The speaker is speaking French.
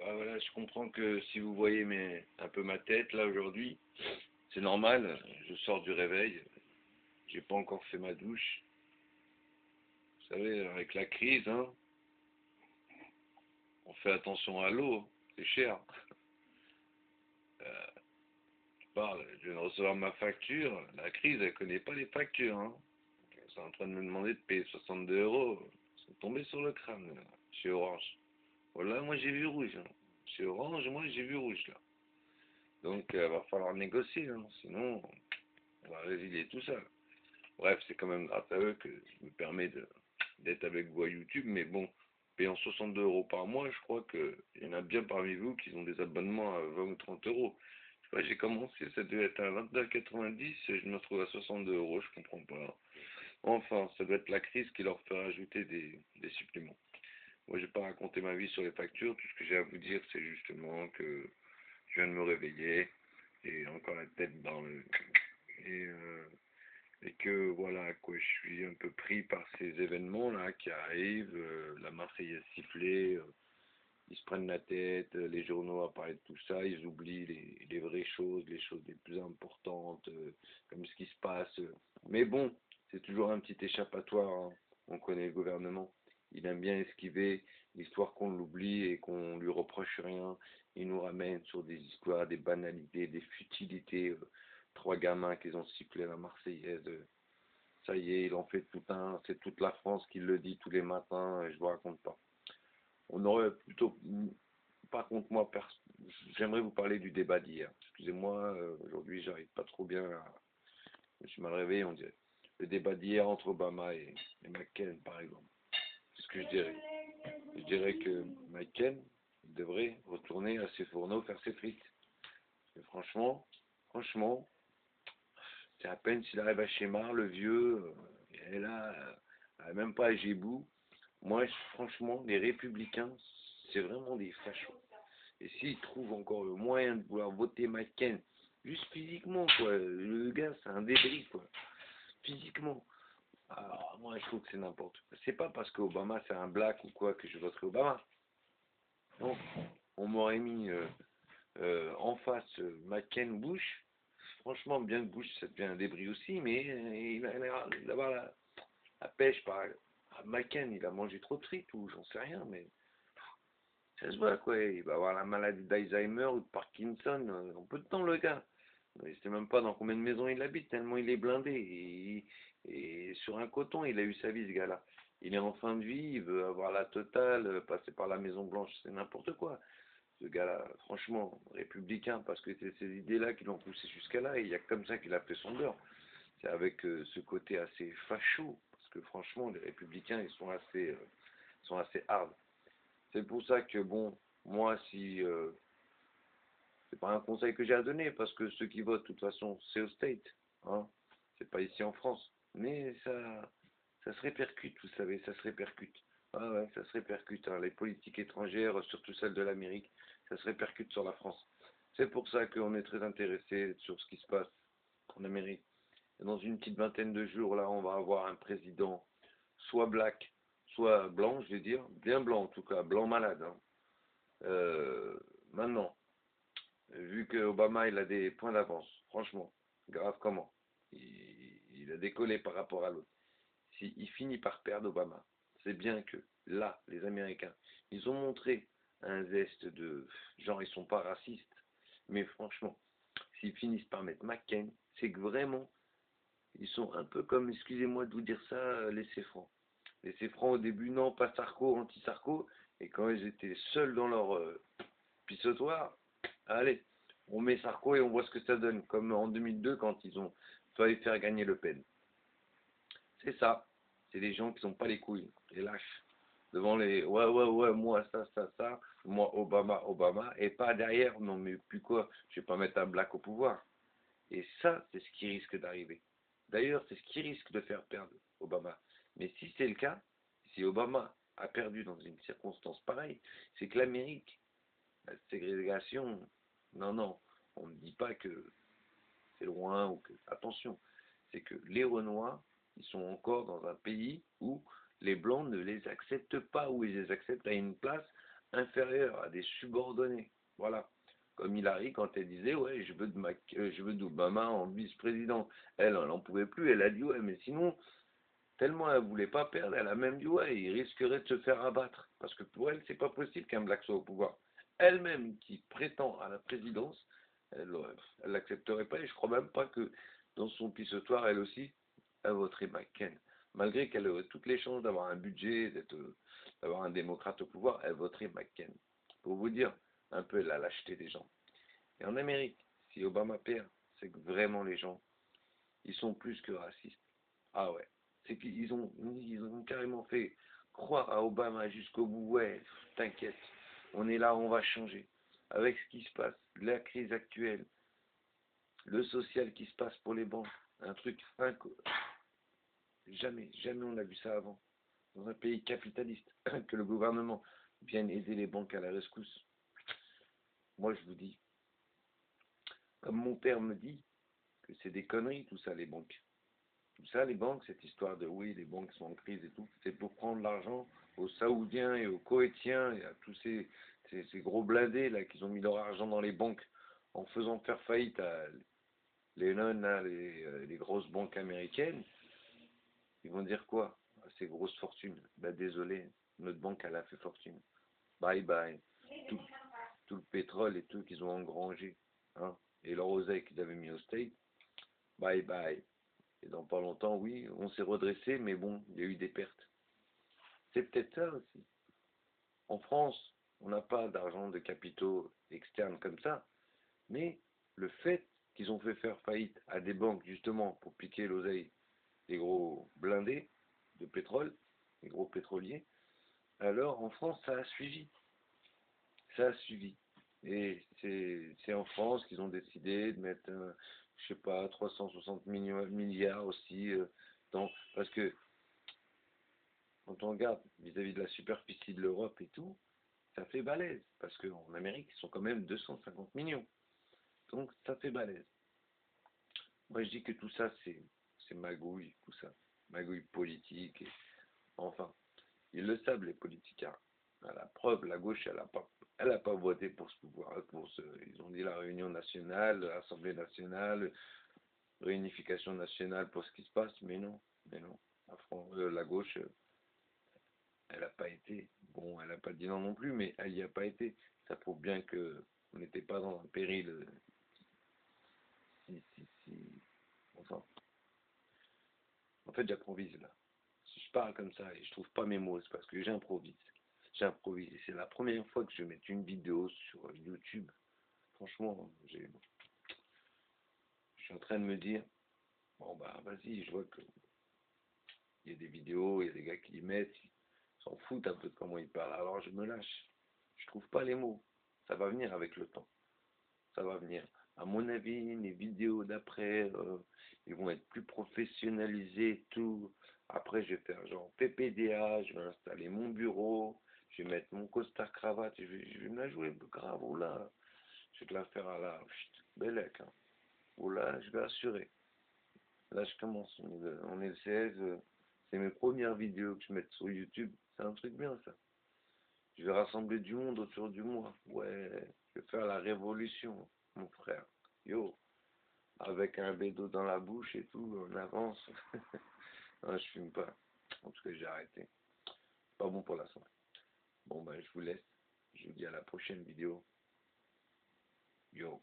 Ah, voilà, je comprends que si vous voyez un peu ma tête là aujourd'hui, c'est normal, je sors du réveil, j'ai pas encore fait ma douche. Vous savez, avec la crise, hein, on fait attention à l'eau, c'est cher. Euh, je parle, je viens de recevoir ma facture, la crise elle connaît pas les factures. Hein. C'est en train de me demander de payer 62 euros. C'est tombé sur le crâne là, chez Orange. Voilà, moi j'ai vu rouge. Hein. Chez Orange, moi j'ai vu rouge là. Donc va falloir négocier, hein, sinon on va résilier tout ça. Bref, c'est quand même grâce à eux que je me permets d'être avec vous à YouTube, mais bon, payant 62 euros par mois, je crois qu'il y en a bien parmi vous qui ont des abonnements à 20 ou 30 euros. Je sais pas, j'ai commencé, ça devait être à 29,90, et je me retrouve à 62 euros, je comprends pas. Enfin, ça doit être la crise qui leur fait rajouter des suppléments. Moi, je vais pas raconter ma vie sur les factures, tout ce que j'ai à vous dire, c'est justement que je viens de me réveiller, et encore la tête dans le... Et que voilà quoi, je suis un peu pris par ces événements là qui arrivent, la Marseillaise sifflée, ils se prennent la tête, les journaux à parler de tout ça, ils oublient les vraies choses, les choses les plus importantes, comme ce qui se passe. Mais bon, c'est toujours un petit échappatoire, hein. On connaît le gouvernement, il aime bien esquiver l'histoire qu'on l'oublie et qu'on lui reproche rien. Il nous ramène sur des histoires, des banalités, des futilités. Trois gamins qui ont sifflé la Marseillaise. Ça y est, il en fait tout un. C'est toute la France qui le dit tous les matins. Et je vous raconte pas. On aurait plutôt. Par contre, moi, j'aimerais vous parler du débat d'hier. Excusez-moi, aujourd'hui, j'arrive pas trop bien. Je me suis mal réveillé, on dirait. Le débat d'hier entre Obama et McCain, par exemple. C'est ce que je dirais. Je dirais que McCain devrait retourner à ses fourneaux faire ses frites. Et franchement, c'est à peine s'il arrive à Chémar, le vieux, il est là, même pas à Gébou. Moi, franchement, les républicains, c'est vraiment des fachos. Et s'ils trouvent encore le moyen de vouloir voter McCain, juste physiquement, quoi, le gars, c'est un débris, quoi, physiquement. Alors, moi, je trouve que c'est n'importe quoi. C'est pas parce qu'Obama, c'est un black ou quoi que je voterai Obama. Non, on m'aurait mis en face McCain-Bush. Franchement, bien que Bush, ça devient un débris aussi, mais il a l'air d'avoir la pêche par... McCain, il a mangé trop de frites ou j'en sais rien, mais ça se voit quoi. Il va avoir la maladie d'Alzheimer ou de Parkinson en peu de temps, le gars. Je sais même pas dans combien de maisons il habite, tellement il est blindé. Et sur un coton, il a eu sa vie, ce gars-là. Il est en fin de vie, il veut avoir la totale, passer par la Maison Blanche, c'est n'importe quoi. Ce gars-là, franchement, républicain, parce que c'est ces idées-là qui l'ont poussé jusqu'à là, et il y a comme ça qu'il a fait son beurre. C'est avec ce côté assez facho, parce que franchement, les républicains, sont assez hard. C'est pour ça que, bon, moi, si c'est pas un conseil que j'ai à donner, parce que ceux qui votent, de toute façon, c'est au State, hein, c'est pas ici en France. Mais ça se répercute, vous savez, ça se répercute. Ah ouais, ça se répercute, hein, les politiques étrangères, surtout celles de l'Amérique, ça se répercute sur la France. C'est pour ça qu'on est très intéressé sur ce qui se passe en Amérique. Et dans une petite vingtaine de jours, là, on va avoir un président soit black, soit blanc, je vais dire, bien blanc en tout cas, blanc malade. Hein. Maintenant, vu que Obama il a des points d'avance, franchement, grave comment, il a décollé par rapport à l'autre. S'il finit par perdre Obama, c'est bien que là, les Américains, ils ont montré un zeste de genre ils sont pas racistes, mais franchement, s'ils finissent par mettre McCain, c'est que vraiment ils sont un peu comme, excusez-moi de vous dire ça, les Céfrans. Les Céfrans au début, non, pas Sarko, anti-Sarko, et quand ils étaient seuls dans leur pissotoire, allez, on met Sarko et on voit ce que ça donne, comme en 2002 quand ils ont failli faire gagner Le Pen. C'est ça, c'est des gens qui sont pas les couilles, les lâches, devant les ouais, moi ça, moi Obama, et pas derrière, non mais plus quoi, je vais pas mettre un black au pouvoir. Et ça, c'est ce qui risque d'arriver. D'ailleurs, c'est ce qui risque de faire perdre Obama. Mais si c'est le cas, si Obama a perdu dans une circonstance pareille, c'est que l'Amérique, la ségrégation, non, on ne dit pas que c'est loin ou que... Attention, c'est que les Renois, ils sont encore dans un pays où les Blancs ne les acceptent pas, où ils les acceptent à une place inférieurs, à des subordonnés. Voilà. Comme Hillary, quand elle disait, ouais, je veux d'Obama en vice-président. Elle n'en pouvait plus, elle a dit, ouais, mais sinon, tellement elle voulait pas perdre, elle a même dit, ouais, il risquerait de se faire abattre. Parce que pour elle, c'est pas possible qu'un black soit au pouvoir. Elle-même, qui prétend à la présidence, elle l'accepterait pas, et je crois même pas que dans son pissotoire, elle aussi, elle voterait McCain. Malgré qu'elle aurait toutes les chances d'avoir un budget, d'avoir un démocrate au pouvoir, elle voterait McCain. Pour vous dire un peu la lâcheté des gens. Et en Amérique, si Obama perd, c'est que vraiment les gens, ils sont plus que racistes. Ah ouais. C'est ils ont carrément fait croire à Obama jusqu'au bout. Ouais, t'inquiète, on est là, on va changer. Avec ce qui se passe, la crise actuelle, le social qui se passe pour les banques, un truc jamais on a vu ça avant. Dans un pays capitaliste, que le gouvernement vienne aider les banques à la rescousse. Moi, je vous dis, comme mon père me dit, que c'est des conneries tout ça, les banques. Tout ça, les banques, cette histoire de oui, les banques sont en crise et tout, c'est pour prendre l'argent aux Saoudiens et aux Koweïtiens et à tous ces gros blindés là qui ont mis leur argent dans les banques en faisant faire faillite à les grosses banques américaines. Ils vont dire quoi à ces grosses fortunes? Ben désolé, notre banque elle a fait fortune. Bye bye. Tout, tout le pétrole et tout qu'ils ont engrangé, hein, et leur oseille qu'ils avaient mis au State, bye bye. Et dans pas longtemps, oui, on s'est redressé, mais bon, il y a eu des pertes. C'est peut-être ça aussi. En France, on n'a pas d'argent de capitaux externes comme ça, mais le fait qu'ils ont fait faire faillite à des banques justement pour piquer l'oseille des gros blindés de pétrole, des gros pétroliers, alors en France, ça a suivi. Ça a suivi. Et c'est en France qu'ils ont décidé de mettre, je sais pas, 360 milliards aussi, parce que quand on regarde vis-à-vis de la superficie de l'Europe et tout, ça fait balèze. Parce qu'en Amérique, ils sont quand même 250 millions. Donc ça fait balèze. Moi je dis que tout ça, c'est magouille, tout ça. Magouille politique. Et, enfin, ils le savent, les politiciens. À la preuve, la gauche, elle a pas voté pour ce pouvoir. Ils ont dit la réunion nationale, l'Assemblée nationale, réunification nationale pour ce qui se passe, mais non, mais non. La gauche, elle n'a pas été. Bon, elle n'a pas dit non non plus, mais elle n'y a pas été. Ça prouve bien que on n'était pas dans un péril. Si. Enfin, en fait, j'improvise là. Si je parle comme ça et je trouve pas mes mots, c'est parce que j'improvise. J'improvise. Et c'est la première fois que je vais mettre une vidéo sur YouTube. Franchement, je suis en train de me dire, bon bah vas-y, je vois qu'il y a des vidéos, il y a des gars qui y mettent, ils s'en foutent un peu de comment ils parlent. Alors je me lâche. Je trouve pas les mots. Ça va venir avec le temps. Ça va venir. À mon avis, les vidéos d'après, ils vont être plus professionnalisés et tout. Après, je vais faire genre PPDA, je vais installer mon bureau, je vais mettre mon costard cravate, je vais me la jouer grave, oh là, je vais te la faire à la bellec, hein. Oh là, je vais assurer. Là, je commence, on est le 16, c'est mes premières vidéos que je mets sur YouTube, c'est un truc bien ça. Je vais rassembler du monde autour du moi. Ouais, je vais faire la révolution, mon frère. Yo, avec un bédo dans la bouche et tout, on avance. Non, je fume pas. En tout cas, j'ai arrêté. Pas bon pour la santé. Bon, ben, je vous laisse. Je vous dis à la prochaine vidéo. Yo.